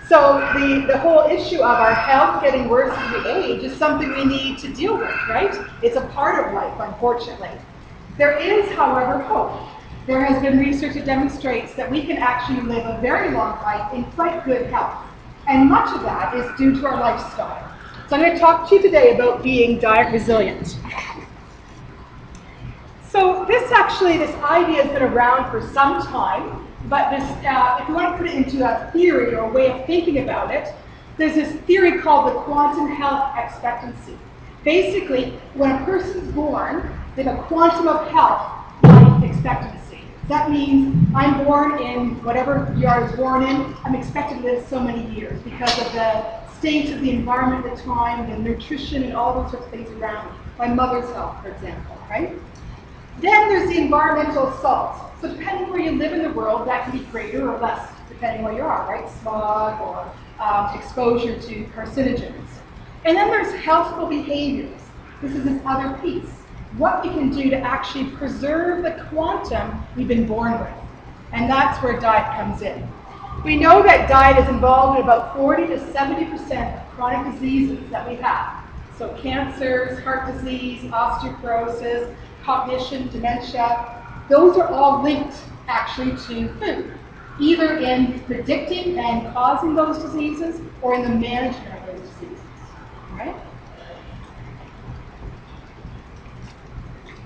So the whole issue of our health getting worse as we age is something we need to deal with, right? It's a part of life, unfortunately. There is, however, hope. There has been research that demonstrates that we can actually live a very long life in quite good health. And much of that is due to our lifestyle. So I'm going to talk to you today about being diet resilient. So this idea has been around for some time, but this, if you want to put it into a theory or a way of thinking about it, there's this theory called the quantum health expectancy. Basically, when a person's born, they have a quantum of health life expectancy. That means I'm born in whatever year I was born in, I'm expected to live so many years because of the state of the environment at the time, the nutrition and all those sorts of things around me. My mother's health, for example, right? Then there's the environmental assault. So depending where you live in the world, that can be greater or less, depending where you are, right? Smog or exposure to carcinogens. And then there's healthful behaviors. This is this other piece. What we can do to actually preserve the quantum we've been born with. And that's where diet comes in. We know that diet is involved in about 40 to 70% of chronic diseases that we have. So cancers, heart disease, osteoporosis, cognition, dementia, those are all linked actually to food, either in predicting and causing those diseases or in the management of those diseases, right?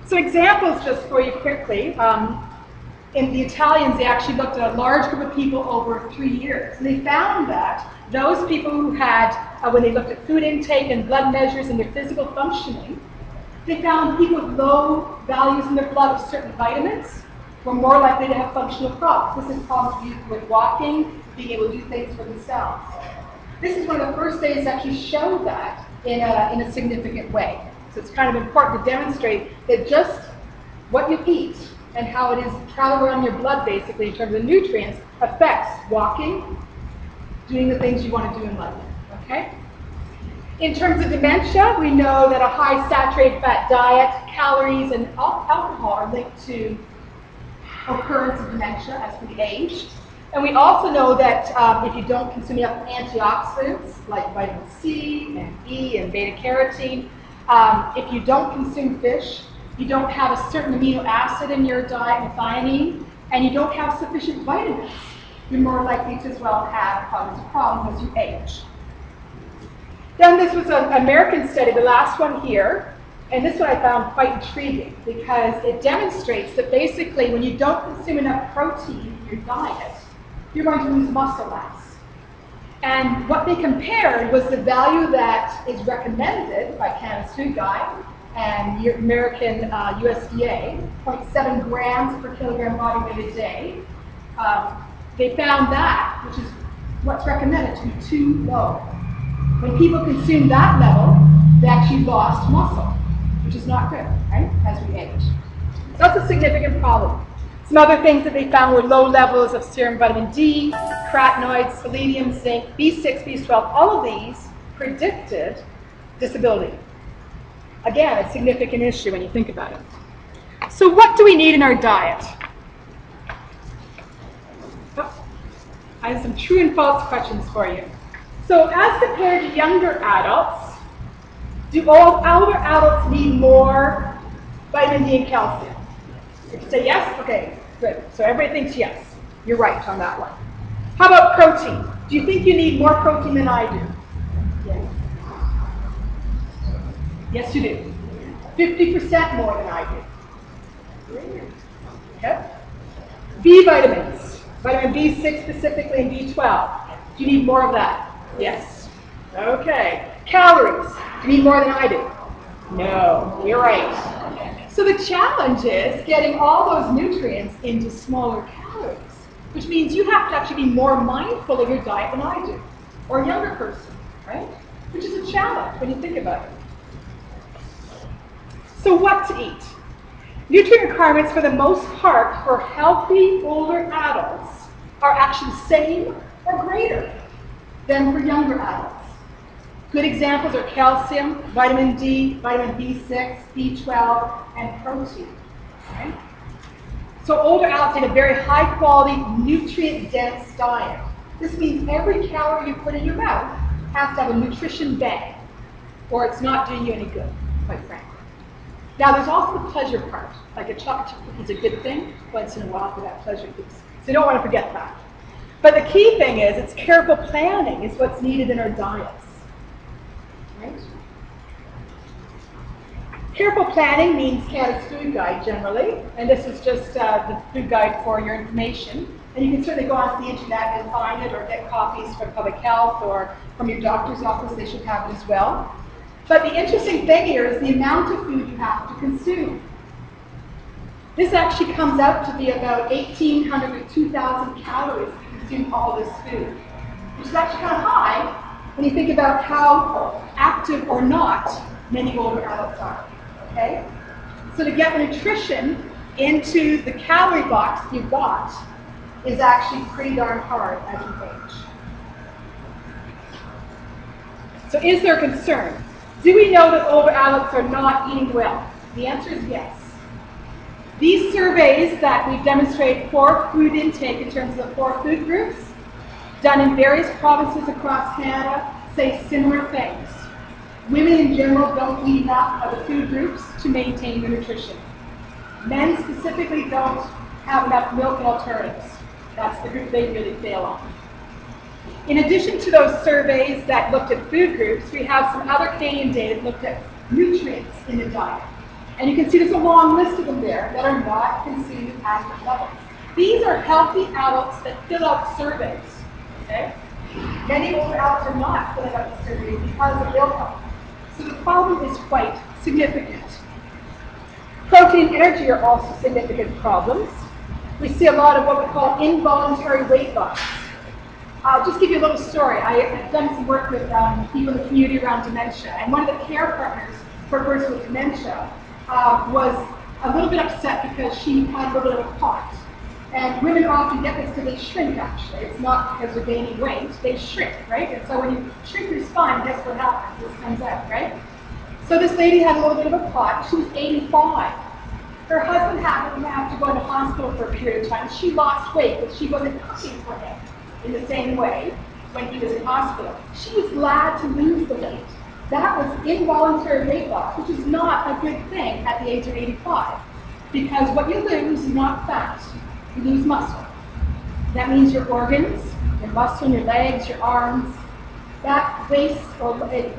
So examples just for you quickly. In the Italians, they actually looked at a large group of people over 3 years. And they found that those people who had, when they looked at food intake and blood measures and their physical functioning, they found people with low values in their blood of certain vitamins were more likely to have functional problems. This is problems with walking, being able to do things for themselves. This is one of the first studies that actually show that in a significant way. So it's kind of important to demonstrate that just what you eat and how it is traveling around your blood, basically, in terms of nutrients, affects walking, doing the things you want to do in life, okay? In terms of dementia, we know that a high saturated fat diet, calories, and alcohol are linked to occurrence of dementia as we age. And we also know that if you don't consume enough antioxidants, like vitamin C and E and beta-carotene, if you don't consume fish, you don't have a certain amino acid in your diet, methionine, and you don't have sufficient vitamins, you're more likely to as well have problems as you age. Then this was an American study, the last one here, and this one I found quite intriguing because it demonstrates that basically when you don't consume enough protein in your diet, you're going to lose muscle mass. And what they compared was the value that is recommended by Canada's Food Guide and American USDA, 0.7 grams per kilogram body weight a day. They found that, which is what's recommended, to be too low. When people consume that level, they actually lost muscle, which is not good, right, as we age. So that's a significant problem. Some other things that they found were low levels of serum vitamin D, carotenoids, selenium, zinc, B6, B12. All of these predicted disability. Again, a significant issue when you think about it. So what do we need in our diet? Oh, I have some true and false questions for you. So as compared to younger adults, do all older adults need more vitamin D and calcium? If you say yes, okay, good. So everybody thinks yes. You're right on that one. How about protein? Do you think you need more protein than I do? Yes. Yes, you do. 50% more than I do. Okay. B vitamins, vitamin B6 specifically and B12. Do you need more of that? Yes. Okay. Calories. Do you need more than I do? No. You're right. So the challenge is getting all those nutrients into smaller calories, which means you have to actually be more mindful of your diet than I do, or a younger person, right? Which is a challenge when you think about it. So what to eat? Nutrient requirements for the most part for healthy older adults are actually the same or greater than for younger adults. Good examples are calcium, vitamin D, vitamin B6, B12, and protein. Right? So older adults need a very high quality, nutrient-dense diet. This means every calorie you put in your mouth has to have a nutrition bang, or it's not doing you any good, quite frankly. Now, there's also the pleasure part. Like a chocolate chip cookie is a good thing once in a while for that pleasure piece. So you don't want to forget that. But the key thing is, it's careful planning is what's needed in our diets. Right? Careful planning means Canada's food guide generally, and this is just the food guide for your information. And you can certainly go onto the internet and find it, or get copies from public health or from your doctor's office. They should have it as well. But the interesting thing here is the amount of food you have to consume. This actually comes out to be about 1,800 to 2,000 calories if you consume all this food, which is actually kind of high when you think about how active or not many older adults are. Okay? So to get the nutrition into the calorie box you've got is actually pretty darn hard as you age. So is there concern? Do we know that older adults are not eating well? The answer is yes. These surveys that we demonstrate poor food intake in terms of the 4 food groups, done in various provinces across Canada, say similar things. Women in general don't eat enough of the food groups to maintain their nutrition. Men specifically don't have enough milk and alternatives. That's the group they really fail on. In addition to those surveys that looked at food groups, we have some other Canadian data that looked at nutrients in the diet. And you can see there's a long list of them there that are not consumed at adequate levels. These are healthy adults that fill out surveys. Okay? Many older adults are not filling out the surveys because of ill health. So the problem is quite significant. Protein and energy are also significant problems. We see a lot of what we call involuntary weight loss. I'll just give you a little story. I've done some work with people in the community around dementia, and one of the care partners for a person with dementia was a little bit upset because she had a little bit of a pot. And women often get this because they shrink, actually. It's not because they're gaining weight, they shrink, right? And so when you shrink your spine, guess what happens? This comes out, right? So this lady had a little bit of a pot. She was 85. Her husband happened to have to go into hospital for a period of time. She lost weight, but she wasn't cooking for him in the same way when he was in hospital. She was glad to lose the weight. That was involuntary weight loss, which is not a good thing at the age of 85. Because what you lose is not fat. You lose muscle. That means your organs, your muscle in your legs, your arms, that waste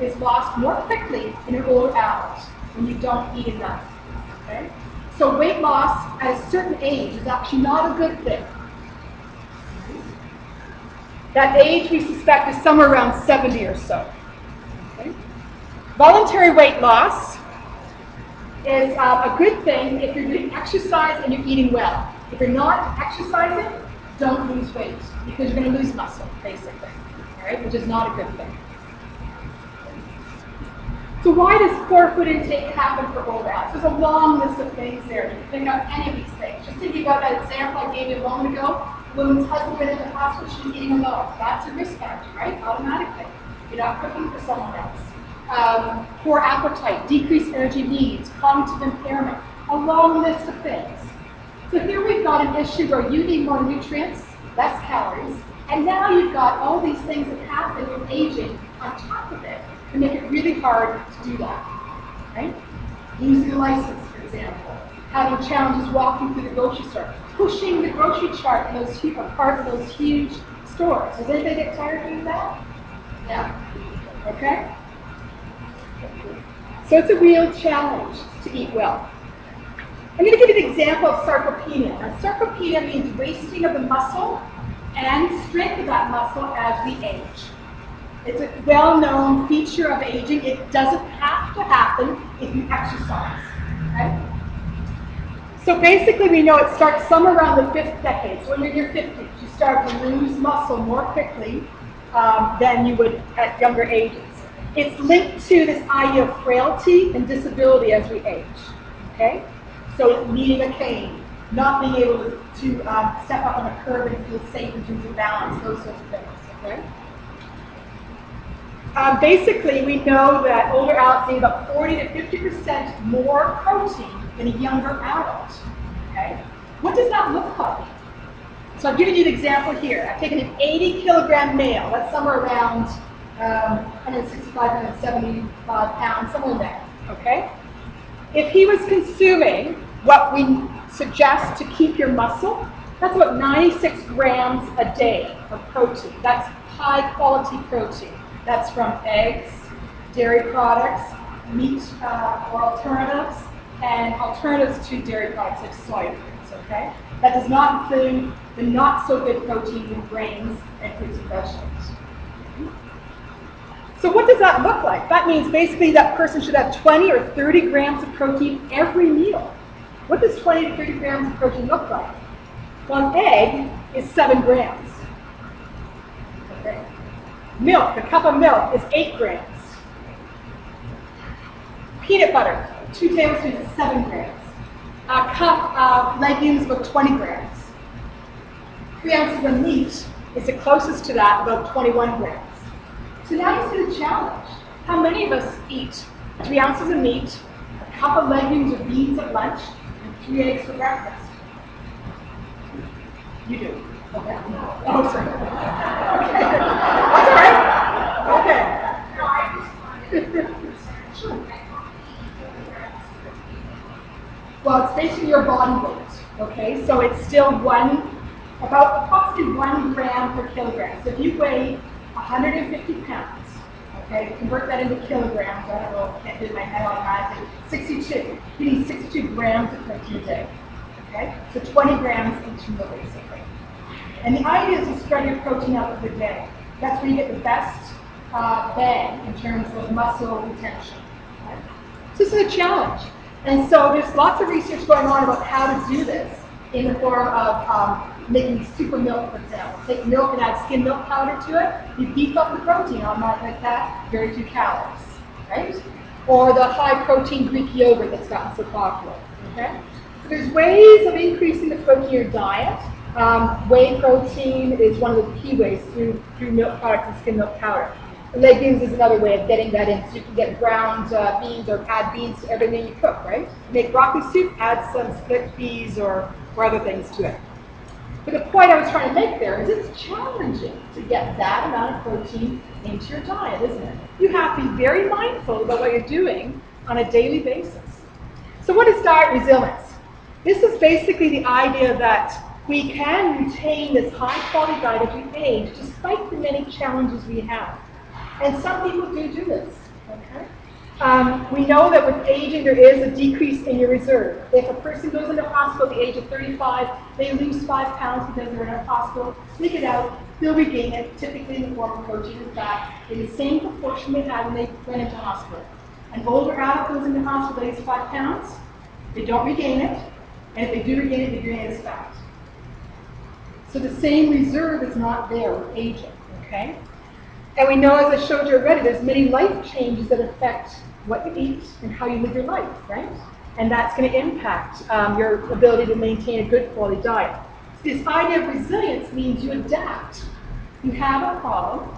is lost more quickly in an older adult when you don't eat enough. Okay? So weight loss at a certain age is actually not a good thing. That age we suspect is somewhere around 70 or so. Okay? Voluntary weight loss is a good thing if you're doing exercise and you're eating well. If you're not exercising, don't lose weight because you're going to lose muscle, basically, all right? Which is not a good thing. So why does poor food intake happen for older adults? There's a long list of things there. You can think about any of these things. Just thinking about that example I gave you a moment ago, a woman's husband went into the hospital, she was eating alone. That's a risk factor, right? Automatically. You're not cooking for someone else. Poor appetite, decreased energy needs, cognitive impairment, a long list of things. So here we've got an issue where you need more nutrients, less calories, and now you've got all these things that happen with aging on top of it to make it really hard to do that, right? Losing a license, for example, having challenges walking through the grocery store, pushing the grocery cart in those parts of those huge stores. Does anybody get tired of doing that? Yeah. Okay? So it's a real challenge to eat well. I'm going to give you an example of sarcopenia. Now, sarcopenia means wasting of the muscle and strength of that muscle as we age. It's a well-known feature of aging. It doesn't have to happen if you exercise. Okay? So basically, we know it starts somewhere around the 5th decade. So when you're in your 50s, you start to lose muscle more quickly than you would at younger ages. It's linked to this idea of frailty and disability as we age. Okay? So needing a cane, not being able to step up on a curb and feel safe in terms of balance, those sorts of things. Okay? Basically, we know that older adults need about 40 to 50% more protein than a younger adult. Okay? What does that look like? So I've given you an example here. I've taken an 80 kilogram male, that's somewhere around 165, 175 pounds, somewhere in there, okay? If he was consuming what we suggest to keep your muscle, that's about 96 grams a day of protein. That's high quality protein. That's from eggs, dairy products, meat or alternatives, and alternatives to dairy products like soy foods, okay? That does not include the not so good proteins in grains and fruits and vegetables. So what does that look like? That means basically that person should have 20 or 30 grams of protein every meal. What does 20 to 30 grams of protein look like? Well, an egg is 7 grams. Okay. Milk, a cup of milk is 8 grams. Peanut butter, 2 tablespoons is 7 grams. A cup of legumes is about 20 grams. 3 ounces of meat is the closest to that, about 21 grams. So now you see the challenge. How many of us eat 3 ounces of meat, a cup of legumes or beans at lunch, and 3 eggs for breakfast? You do. Okay. Oh, sorry. Okay. That's all right. Okay. No, I just wanted Sure. Well, it's basically your body weight. Okay, so it's still about approximately 1 gram per kilogram. So if you weigh 150 pounds, okay, convert that into kilograms. I don't know, I can't do it in my head automatically. 62. You need 62 grams of protein a day. Okay, so 20 grams each meal basically. And the idea is to spread your protein out over the day. That's where you get the best bang in terms of muscle retention. Okay? So this is a challenge. And so there's lots of research going on about how to do this in the form of making super milk, for example. Take milk and add skim milk powder to it. You beef up the protein on that like that, very few calories, right? Or the high protein Greek yogurt that's gotten so popular, okay? So there's ways of increasing the protein in your diet. Whey protein is one of the key ways through milk products and skim milk powder. Legumes is another way of getting that in, so you can get ground beans or add beans to everything you cook, right? Make broccoli soup, add some split peas or other things to it. But the point I was trying to make there is it's challenging to get that amount of protein into your diet, isn't it? You have to be very mindful about what you're doing on a daily basis. So what is diet resilience? This is basically the idea that we can retain this high quality diet as we age despite the many challenges we have. And some people do this, okay? We know that with aging there is a decrease in your reserve. If a person goes into hospital at the age of 35, they lose 5 pounds because they're in a hospital, they get out, they'll regain it, typically in the form of protein and fat, in the same proportion they had when they went into hospital. An older adult goes into hospital at 5 pounds, they don't regain it, and if they do regain it, they regain it as fat. So the same reserve is not there with aging, okay? And we know, as I showed you already, there's many life changes that affect what you eat and how you live your life, right? And that's going to impact your ability to maintain a good quality diet. So this idea of resilience means you adapt. You have a problem,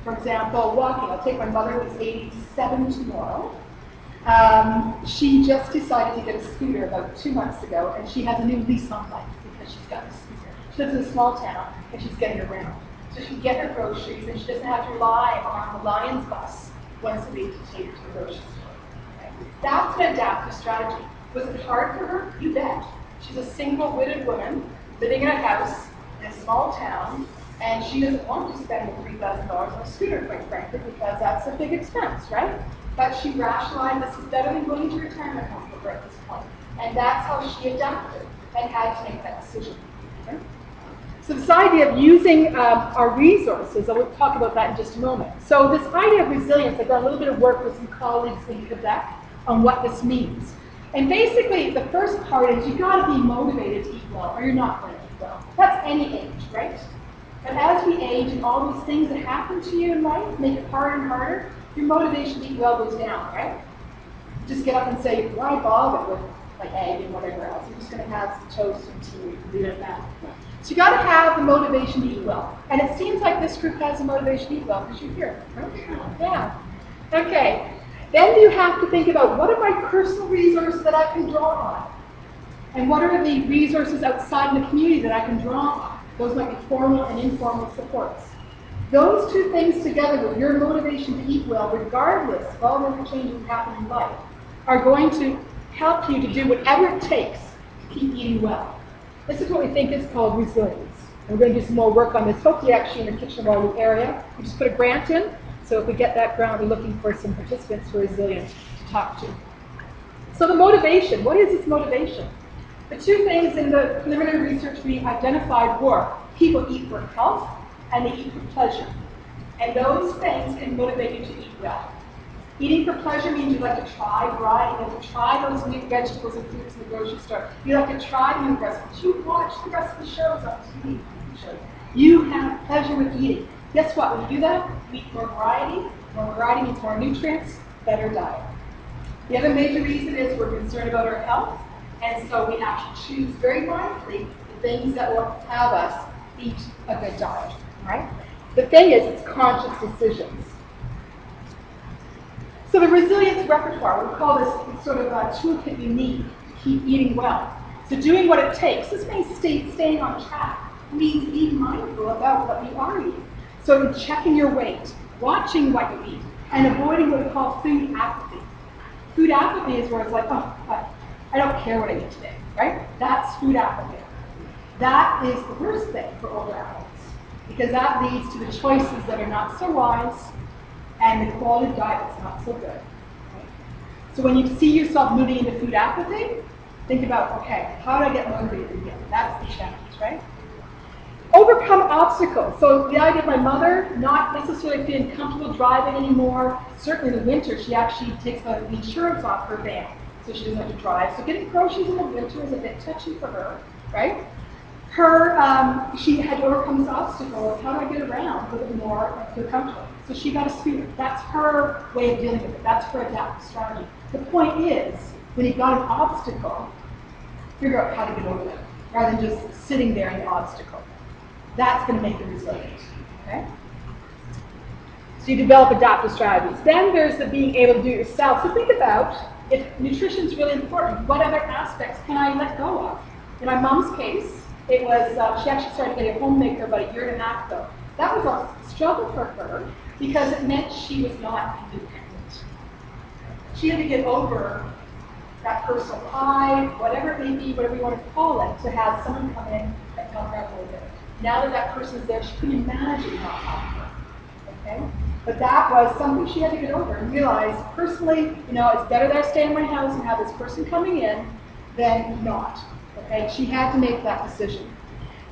for example, walking. I'll take my mother, who's 87 tomorrow. She just decided to get a scooter about 2 months ago, and she has a new lease on life because she's got a scooter. She lives in a small town, and she's getting around. So she can get her groceries, and she doesn't have to rely on the Lions bus once a week to take her to the grocery store. Okay? That's an adaptive strategy. Was it hard for her? You bet. She's a single widowed woman living in a house in a small town, and she doesn't want to spend $3,000 on a scooter, quite frankly, because that's a big expense, right? But she rationalized this is better than going to retirement home for her at this point. And that's how she adapted and had to make that decision. Okay? So this idea of using our resources, I will talk about that in just a moment. So this idea of resilience, I've done a little bit of work with some colleagues in Quebec on what this means. And basically, the first part is you've got to be motivated to eat well, or you're not going to eat well. That's any age, right? But as we age and all those things that happen to you in life make it harder and harder, your motivation to eat well goes down, right? Just get up and say, why bother with like egg and whatever else? I'm just going to have some toast and tea and leave it at that. So you got to have the motivation to eat well. And it seems like this group has the motivation to eat well because you're here. Right? Yeah. Okay. Then you have to think about what are my personal resources that I can draw on? And what are the resources outside in the community that I can draw on? Those might be formal and informal supports. Those two things together with your motivation to eat well, regardless of all the other changes that happen in life, are going to help you to do whatever it takes to keep eating well. This is what we think is called resilience. And we're going to do some more work on this, hopefully actually in the Kitchener Waterloo area. We just put a grant in, so if we get that grant, we're looking for some participants who are resilient to talk to. So the motivation, what is this motivation? The two things in the preliminary research we identified were people eat for health and they eat for pleasure. And those things can motivate you to eat well. Eating for pleasure means you like to try variety, you like to try those new vegetables and fruits in the grocery store. You like to try new recipes. You watch the rest of the shows on TV. You have pleasure with eating. Guess what? When you do that, you eat more variety. More variety means more nutrients, better diet. The other major reason is we're concerned about our health, and so we have to choose very mindfully the things that will have us eat a good diet. Right? The thing is, it's conscious decisions. So the resilience repertoire, we call this sort of a toolkit you need to keep eating well. So doing what it takes. This means staying on track. It means being mindful about what you are eating. So checking your weight, watching what you eat, and avoiding what we call food apathy. Food apathy is where it's like, oh, I don't care what I eat today, right? That's food apathy. That is the worst thing for older adults, because that leads to the choices that are not so wise and the quality of diet that's not so good. Right? So when you see yourself moving into food apathy, think about, okay, how do I get motivated again? That's the challenge, right? Overcome obstacles. So the idea of my mother not necessarily feeling comfortable driving anymore. Certainly in the winter, she actually takes the insurance off her van, so she doesn't have to drive. So getting groceries in the winter is a bit touchy for her, right? She had to overcome this obstacle of how do I get around a little bit more and feel comfortable. So she got a scooter. That's her way of dealing with it. That's her adaptive strategy. The point is, when you've got an obstacle, figure out how to get over it, rather than just sitting there in the obstacle. That's going to make you resilient. Okay? So you develop adaptive strategies. Then there's the being able to do it yourself. So think about, if nutrition is really important, what other aspects can I let go of? In my mom's case, it was, she actually started getting a homemaker about a year and a half ago. That was a struggle for her because it meant she was not independent. She had to get over that personal pride, whatever it may be, whatever you want to call it, to have someone come in and help her out a little bit. Now that that person's there, she couldn't imagine not helping her. Okay? But that was something she had to get over and realize, personally, it's better that I stay in my house and have this person coming in than not. Okay? She had to make that decision.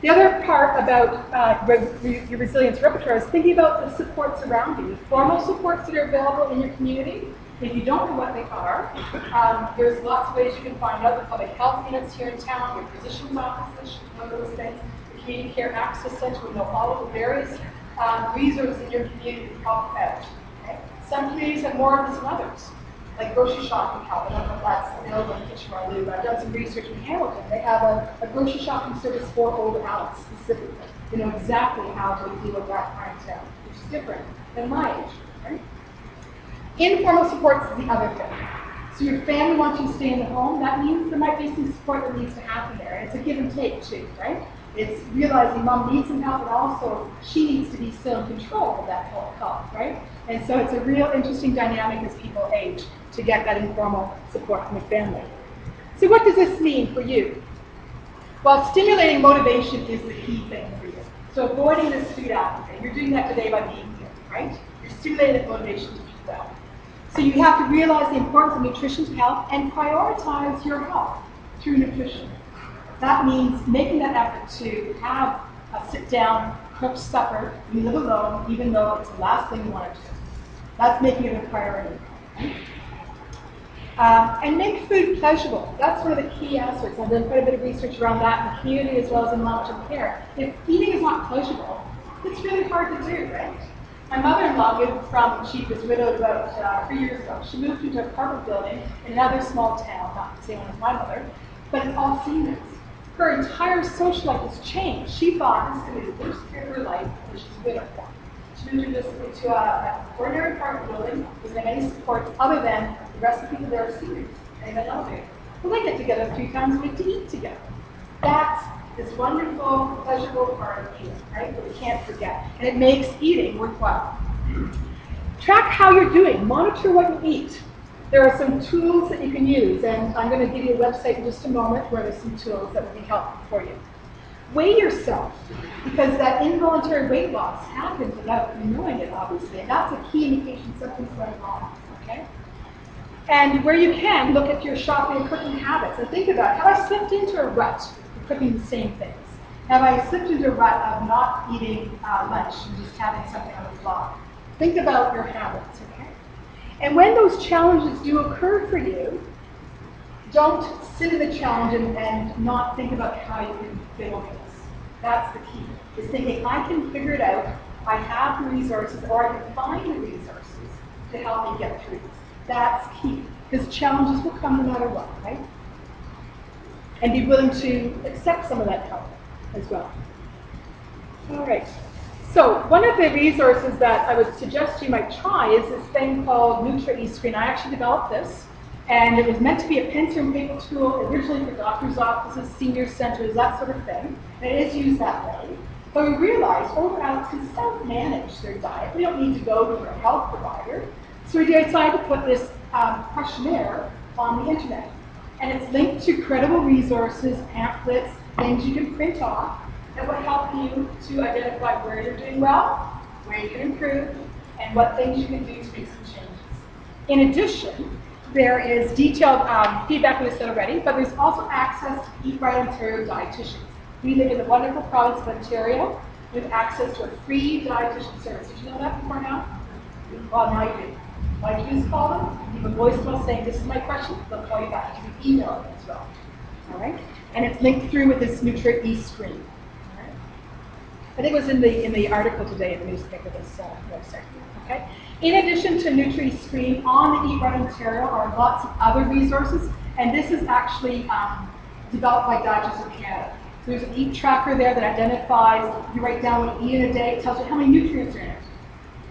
The other part about your resilience repertoire is thinking about the supports around you, the formal supports that are available in your community. If you don't know what they are, there's lots of ways you can find out. The public health units here in town, your physician's offices should know those things. The Community Care Access Center will know all of the various resources in your community to help out. Okay? Some communities have more of this than others, like grocery shopping help. I don't know if that's available in Kitchener Waterloo, but I've done some research in Hamilton. They have a grocery shopping service for older adults specifically. You know exactly how to deal with that clientele, which is different than my age. Right? Informal supports is the other thing. So your family wants you to stay in the home. That means there might be some support that needs to happen there. And it's a give and take too, right? It's realizing mom needs some help, but also she needs to be still in control of that health, right? And so it's a real interesting dynamic as people age to get that informal support from the family. So what does this mean for you? Well, stimulating motivation is the key thing for you. So avoiding this food apathy. You're doing that today by being here, right? You're stimulating motivation to eat well. So you have to realize the importance of nutrition to health and prioritize your health through nutrition. That means making that effort to have a sit-down, cooked supper. You live alone, even though it's the last thing you want to do. That's making it a priority. And make food pleasurable. That's one of the key aspects. I've done quite a bit of research around that in the community as well as in long-term care. If eating is not pleasurable, it's really hard to do, right? My mother-in-law moved from, she was widowed about 3 years ago. She moved into an apartment building in another small town, not the same one as my mother, but it's all seniors. Her entire social life has changed. She thought this could be the worst period of her life when she's widowed. She moved into an ordinary apartment building without any support other than the rest of the people there are seniors. They have an elevator. Well, they get together 3 times a week to eat together. That's this wonderful, pleasurable part of eating, right, that we can't forget. And it makes eating worthwhile. Track how you're doing. Monitor what you eat. There are some tools that you can use, and I'm going to give you a website in just a moment where there's some tools that will be helpful for you. Weigh yourself, because that involuntary weight loss happens without you knowing it, obviously, and that's a key indication something's going wrong, okay? And where you can, look at your shopping and cooking habits and think about, have I slipped into a rut of cooking the same things? Have I slipped into a rut of not eating lunch and just having something on the fly? Think about your habits, okay? And when those challenges do occur for you, don't sit in the challenge and not think about how you can fail this. That's the key, is thinking, I can figure it out, I have the resources, or I can find the resources to help me get through this. That's key, because challenges will come no matter what, right? And be willing to accept some of that help as well. All right. So one of the resources that I would suggest you might try is this thing called Nutra-E-Screen. I actually developed this, and it was meant to be a pencil and paper tool originally for doctors' offices, senior centers, that sort of thing. And it is used that way. But we realized older adults can self-manage their diet. We don't need to go to a health provider. So we decided to put this questionnaire on the internet. And it's linked to credible resources, pamphlets, things you can print off that will help you to identify where you're doing well, where you can improve, and what things you can do to make some changes. In addition, there is detailed feedback, we said already, but there's also access to Eat Right Ontario dietitians. We live in the wonderful province of Ontario with access to a free dietitian service. Did you know that before now? Well, now you do. All you do is call them, leave a voicemail saying, this is my question, they'll call you back. You can email them as well. All right? And it's linked through with this Nutra-E-Screen. I think it was in the article today in the newspaper, this website. Okay. In addition to Nutra-E-Screen, on the Eat Right Ontario are lots of other resources, and this is actually developed by Dietitians of Canada. So there's an eat tracker there that identifies, you write down what you eat in a day, it tells you how many nutrients are in it.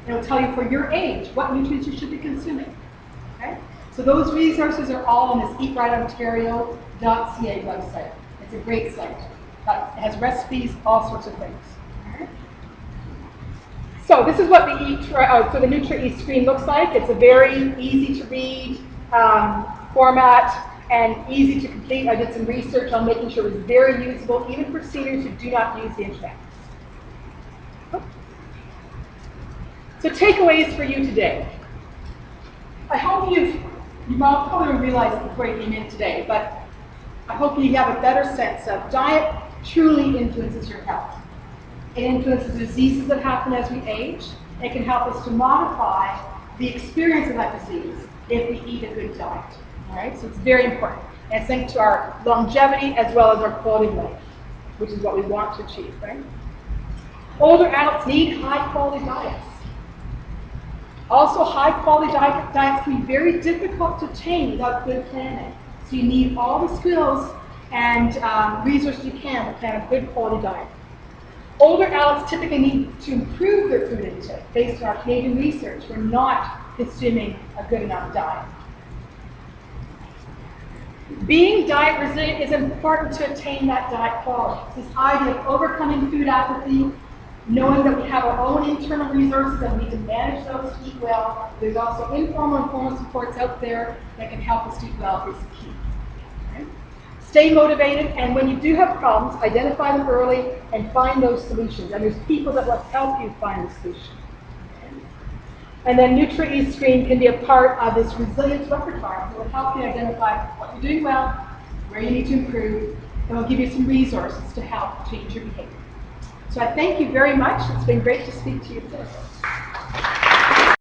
It will tell you for your age what nutrients you should be consuming. Okay. So those resources are all on this eatrightontario.ca website. It's a great site. It has recipes, all sorts of things. So this is what the Nutra-E-Screen looks like. It's a very easy to read format and easy to complete. I did some research on making sure it was very usable, even for seniors who do not use the internet. So takeaways for you today. I hope you probably realized it before you came in today, but I hope you have a better sense of diet truly influences your health. It influences diseases that happen as we age. It can help us to modify the experience of that disease if we eat a good diet. All right, so it's very important. And it's linked to our longevity as well as our quality of life, which is what we want to achieve, right? Older adults need high-quality diets. Also, high-quality diets can be very difficult to attain without good planning. So you need all the skills and resources you can to plan a good quality diet. Older adults typically need to improve their food intake. Based on our Canadian research, we're not consuming a good enough diet. Being diet resilient is important to attain that diet quality. This idea of overcoming food apathy, knowing that we have our own internal resources and we need to manage those to eat well. There's also informal and formal supports out there that can help us to eat well is key. Okay? Stay motivated, and when you do have problems, identify them early and find those solutions. And there's people that will help you find the solution. Okay? And then Nutra-E-Screen can be a part of this resilience repertoire that will help you identify what you're doing well, where you need to improve, and will give you some resources to help change your behavior. So I thank you very much. It's been great to speak to you today.